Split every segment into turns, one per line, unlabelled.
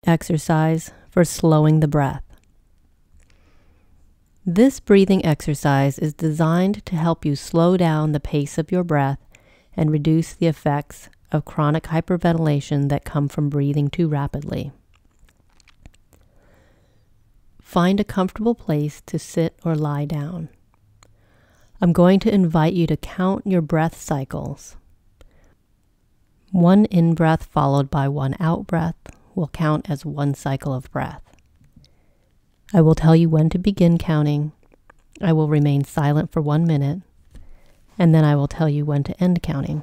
exercise for slowing the breath. This breathing exercise is designed to help you slow down the pace of your breath and reduce the effects of chronic hyperventilation that come from breathing too rapidly. Find a comfortable place to sit or lie down. I'm going to invite you to count your breath cycles. One in-breath followed by one out-breath will count as one cycle of breath. I will tell you when to begin counting. I will remain silent for 1 minute, and then I will tell you when to end counting.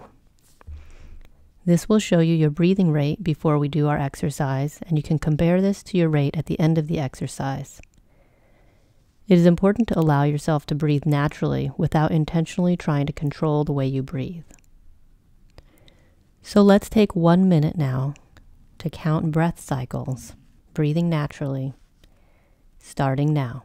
This will show you your breathing rate before we do our exercise, and you can compare this to your rate at the end of the exercise. It is important to allow yourself to breathe naturally without intentionally trying to control the way you breathe. So let's take 1 minute now to count breath cycles, breathing naturally, starting now.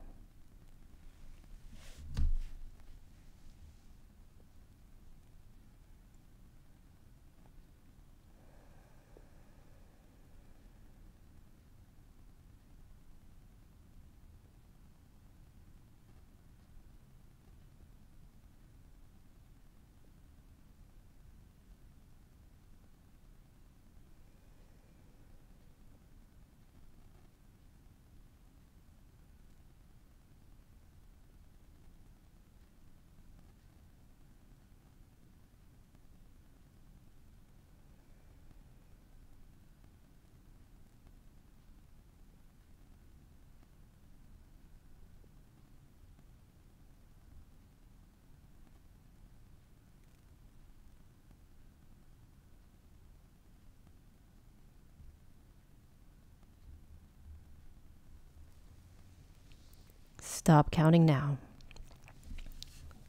Stop counting now.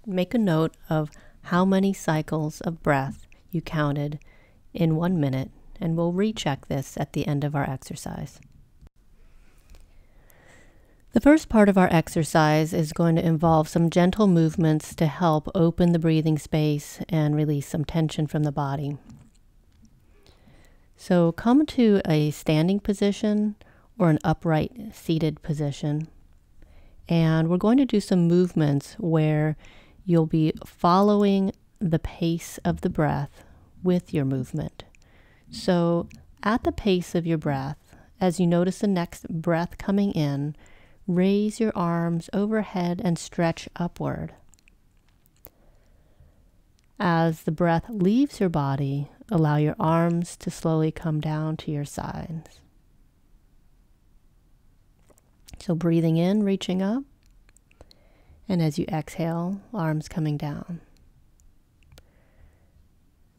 Make a note of how many cycles of breath you counted in 1 minute, and we'll recheck this at the end of our exercise. The first part of our exercise is going to involve some gentle movements to help open the breathing space and release some tension from the body. So come to a standing position or an upright seated position. And we're going to do some movements where you'll be following the pace of the breath with your movement. So at the pace of your breath, as you notice the next breath coming in, raise your arms overhead and stretch upward. As the breath leaves your body, allow your arms to slowly come down to your sides. So breathing in, reaching up, and as you exhale, arms coming down.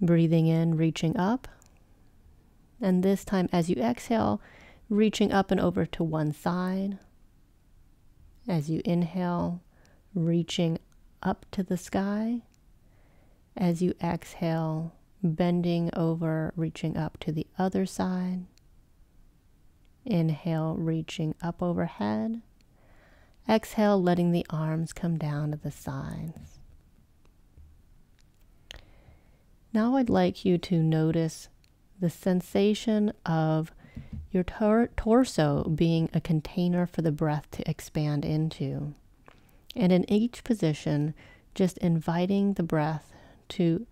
Breathing in, reaching up, and this time as you exhale, reaching up and over to one side. As you inhale, reaching up to the sky. As you exhale, bending over, reaching up to the other side. Inhale, reaching up overhead. Exhale, letting the arms come down to the sides. Now I'd like you to notice the sensation of your torso being a container for the breath to expand into. And in each position, just inviting the breath to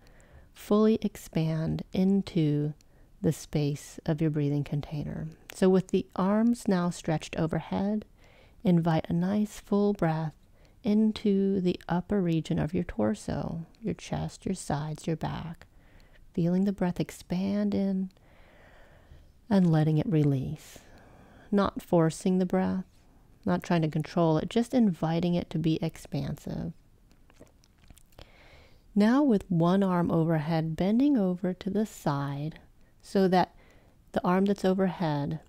fully expand into the space of your breathing container. So with the arms now stretched overhead, invite a nice full breath into the upper region of your torso, your chest, your sides, your back, feeling the breath expand in and letting it release. Not forcing the breath, not trying to control it, just inviting it to be expansive. Now with one arm overhead, bending over to the side so that the arm that's overhead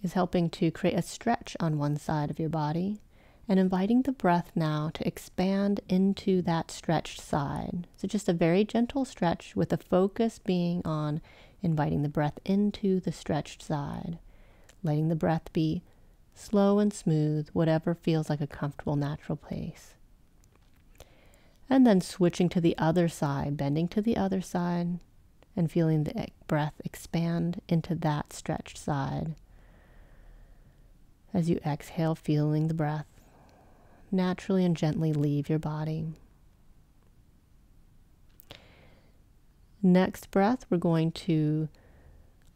is helping to create a stretch on one side of your body, and inviting the breath now to expand into that stretched side. So just a very gentle stretch with the focus being on inviting the breath into the stretched side, letting the breath be slow and smooth, whatever feels like a comfortable, natural place. And then switching to the other side, bending to the other side, and feeling the breath expand into that stretched side. As you exhale, feeling the breath naturally and gently leave your body. Next breath, we're going to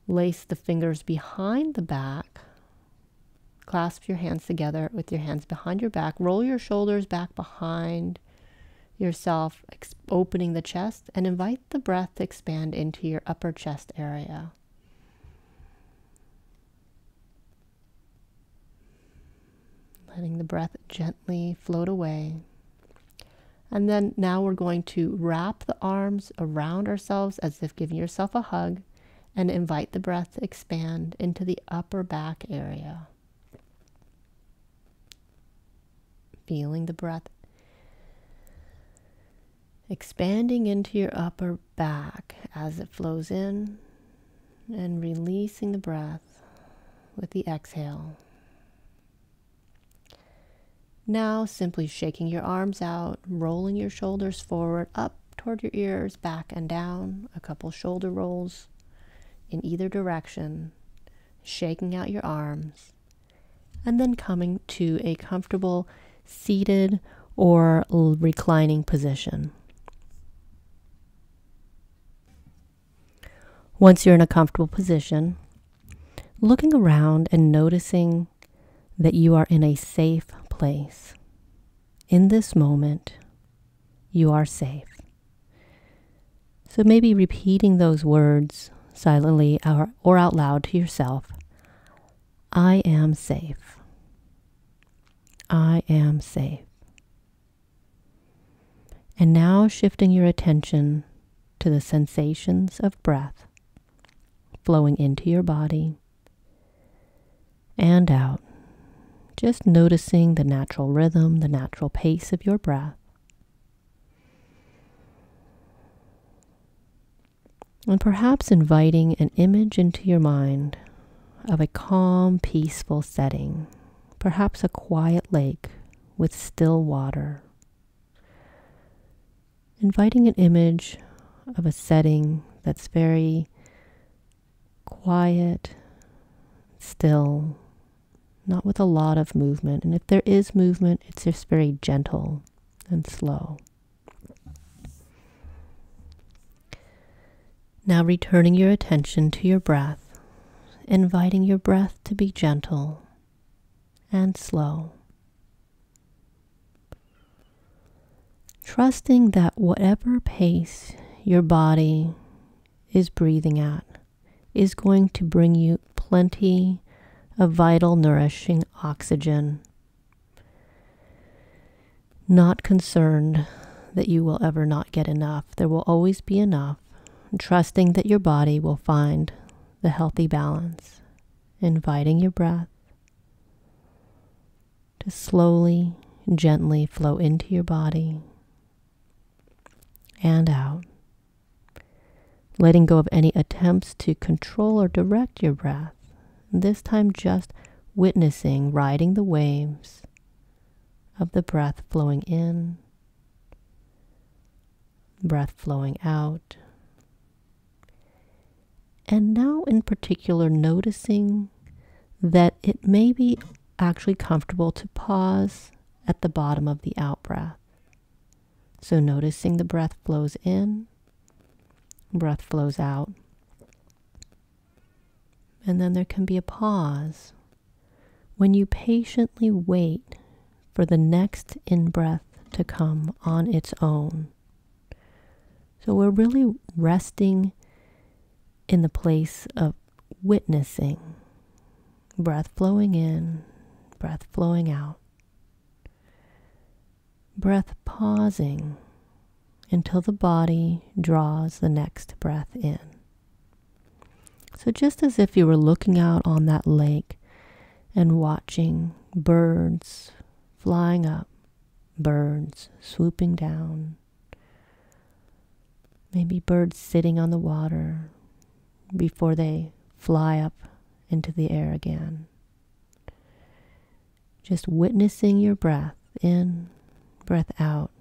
lace the fingers behind the back. Clasp your hands together with your hands behind your back. Roll your shoulders back behind yourself, opening the chest, and invite the breath to expand into your upper chest area. Letting the breath gently float away. And then now we're going to wrap the arms around ourselves as if giving yourself a hug, and invite the breath to expand into the upper back area. Feeling the breath expanding into your upper back as it flows in, and releasing the breath with the exhale. Now simply shaking your arms out, rolling your shoulders forward, up toward your ears, back and down, a couple shoulder rolls in either direction, shaking out your arms, and then coming to a comfortable seated or reclining position. Once you're in a comfortable position, looking around and noticing that you are in a safe place. In this moment, you are safe. So maybe repeating those words silently or out loud to yourself. I am safe. I am safe. And now shifting your attention to the sensations of breath flowing into your body and out. Just noticing the natural rhythm, the natural pace of your breath. And perhaps inviting an image into your mind of a calm, peaceful setting. Perhaps a quiet lake with still water. Inviting an image of a setting that's very quiet, still, not with a lot of movement. And if there is movement, it's just very gentle and slow. Now returning your attention to your breath, inviting your breath to be gentle and slow. Trusting that whatever pace your body is breathing at is going to bring you plenty of vital, nourishing oxygen. Not concerned that you will ever not get enough. There will always be enough. Trusting that your body will find the healthy balance. Inviting your breath to slowly, gently flow into your body and out. Letting go of any attempts to control or direct your breath. This time just witnessing, riding the waves of the breath flowing in, breath flowing out. And now in particular, noticing that it may be actually comfortable to pause at the bottom of the out breath. So noticing the breath flows in, breath flows out. And then there can be a pause when you patiently wait for the next in-breath to come on its own. So we're really resting in the place of witnessing. Breath flowing in, breath flowing out. Breath pausing until the body draws the next breath in. So just as if you were looking out on that lake and watching birds flying up, birds swooping down, maybe birds sitting on the water before they fly up into the air again. Just witnessing your breath in, breath out,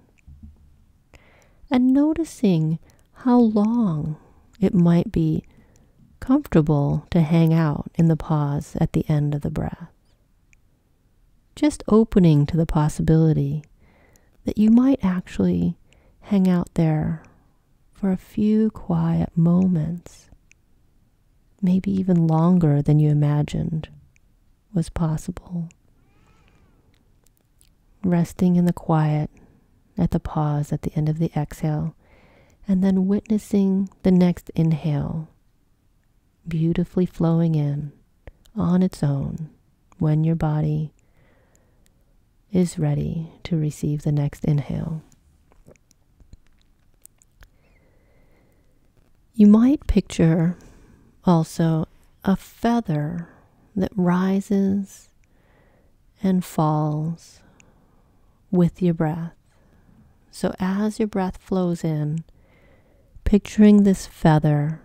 and noticing how long it might be comfortable to hang out in the pause at the end of the breath. just opening to the possibility that you might actually hang out there for a few quiet moments, maybe even longer than you imagined was possible. Resting in the quiet at the pause at the end of the exhale, and then witnessing the next inhale beautifully flowing in on its own when your body is ready to receive the next inhale. You might picture also a feather that rises and falls with your breath. So as your breath flows in, picturing this feather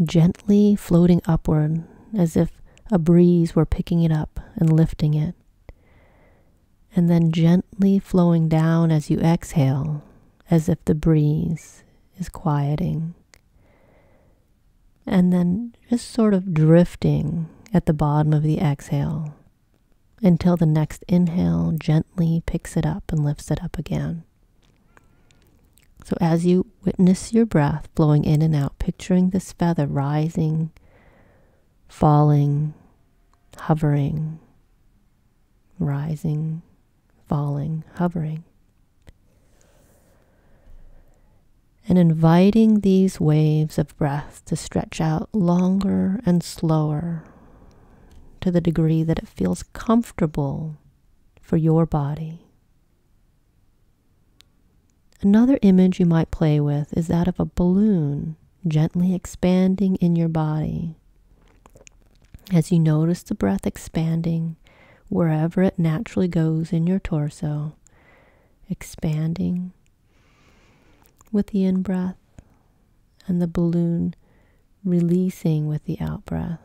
gently floating upward as if a breeze were picking it up and lifting it, and then gently flowing down as you exhale, as if the breeze is quieting, and then just sort of drifting at the bottom of the exhale until the next inhale gently picks it up and lifts it up again. So as you witness your breath flowing in and out, picturing this feather rising, falling, hovering, rising, falling, hovering. And inviting these waves of breath to stretch out longer and slower to the degree that it feels comfortable for your body. Another image you might play with is that of a balloon gently expanding in your body. As you notice the breath expanding wherever it naturally goes in your torso, expanding with the in-breath and the balloon releasing with the out-breath,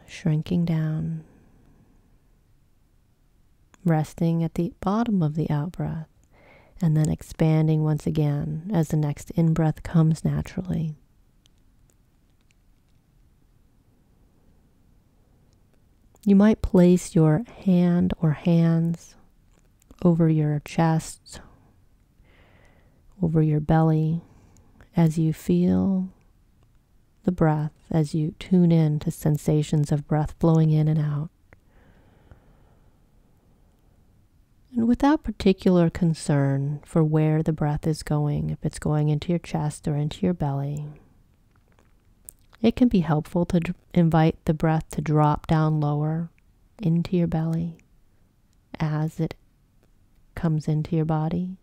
shrinking down, resting at the bottom of the out-breath, and then expanding once again as the next in-breath comes naturally. You might place your hand or hands over your chest, over your belly, as you feel the breath, as you tune in to sensations of breath flowing in and out. And without particular concern for where the breath is going, if it's going into your chest or into your belly, it can be helpful to invite the breath to drop down lower into your belly as it comes into your body.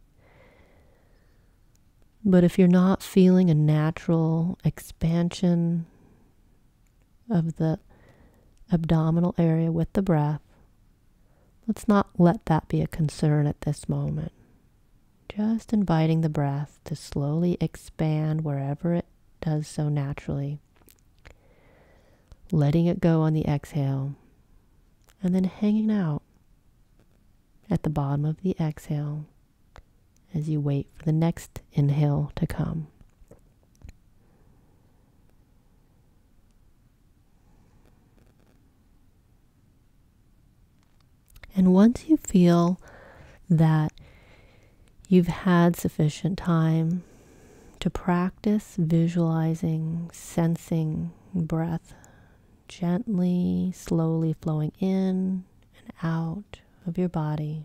But if you're not feeling a natural expansion of the abdominal area with the breath, let's not let that be a concern at this moment. Just inviting the breath to slowly expand wherever it does so naturally. Letting it go on the exhale, and then hanging out at the bottom of the exhale as you wait for the next inhale to come. And once you feel that you've had sufficient time to practice visualizing, sensing breath gently, slowly flowing in and out of your body,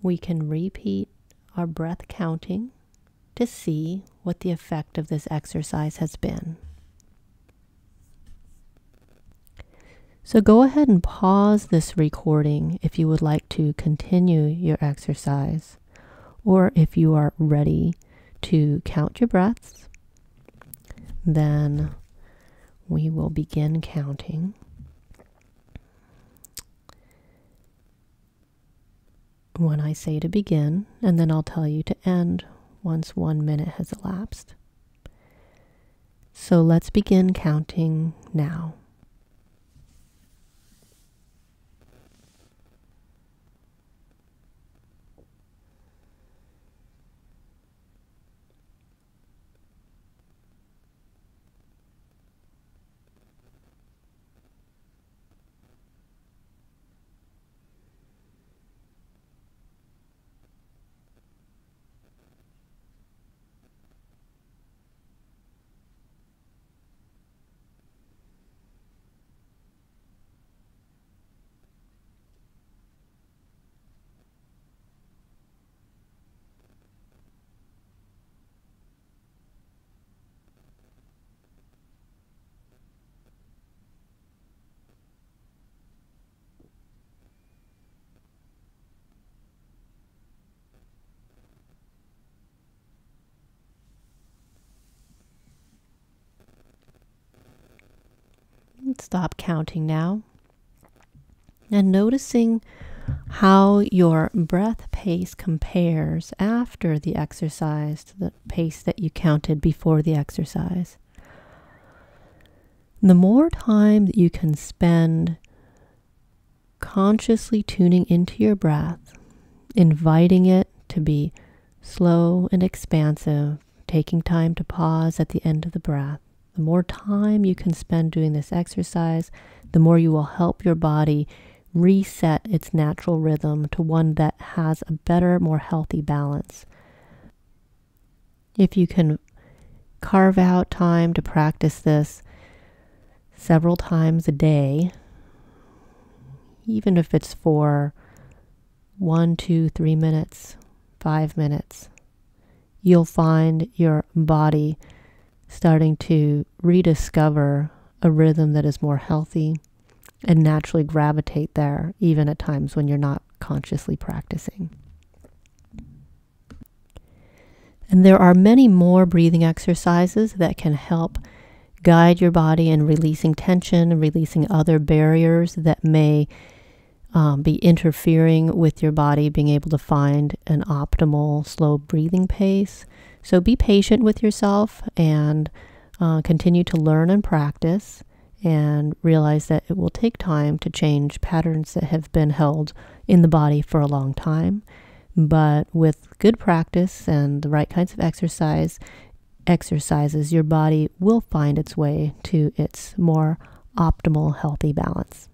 we can repeat our breath counting to see what the effect of this exercise has been. So go ahead and pause this recording if you would like to continue your exercise, or if you are ready to count your breaths, then we will begin counting. When I say to begin, and then I'll tell you to end once 1 minute has elapsed. So let's begin counting now. Stop counting now. And noticing how your breath pace compares after the exercise to the pace that you counted before the exercise. The more time that you can spend consciously tuning into your breath, inviting it to be slow and expansive, taking time to pause at the end of the breath, the more time you can spend doing this exercise, the more you will help your body reset its natural rhythm to one that has a better, more healthy balance. If you can carve out time to practice this several times a day, even if it's for 1, 2, 3 minutes, 5 minutes, you'll find your body starting to rediscover a rhythm that is more healthy and naturally gravitate there, even at times when you're not consciously practicing. And there are many more breathing exercises that can help guide your body in releasing tension and releasing other barriers that may be interfering with your body being able to find an optimal slow breathing pace. So be patient with yourself and continue to learn and practice, and realize that it will take time to change patterns that have been held in the body for a long time. But with good practice and the right kinds of exercises, your body will find its way to its more optimal, healthy balance.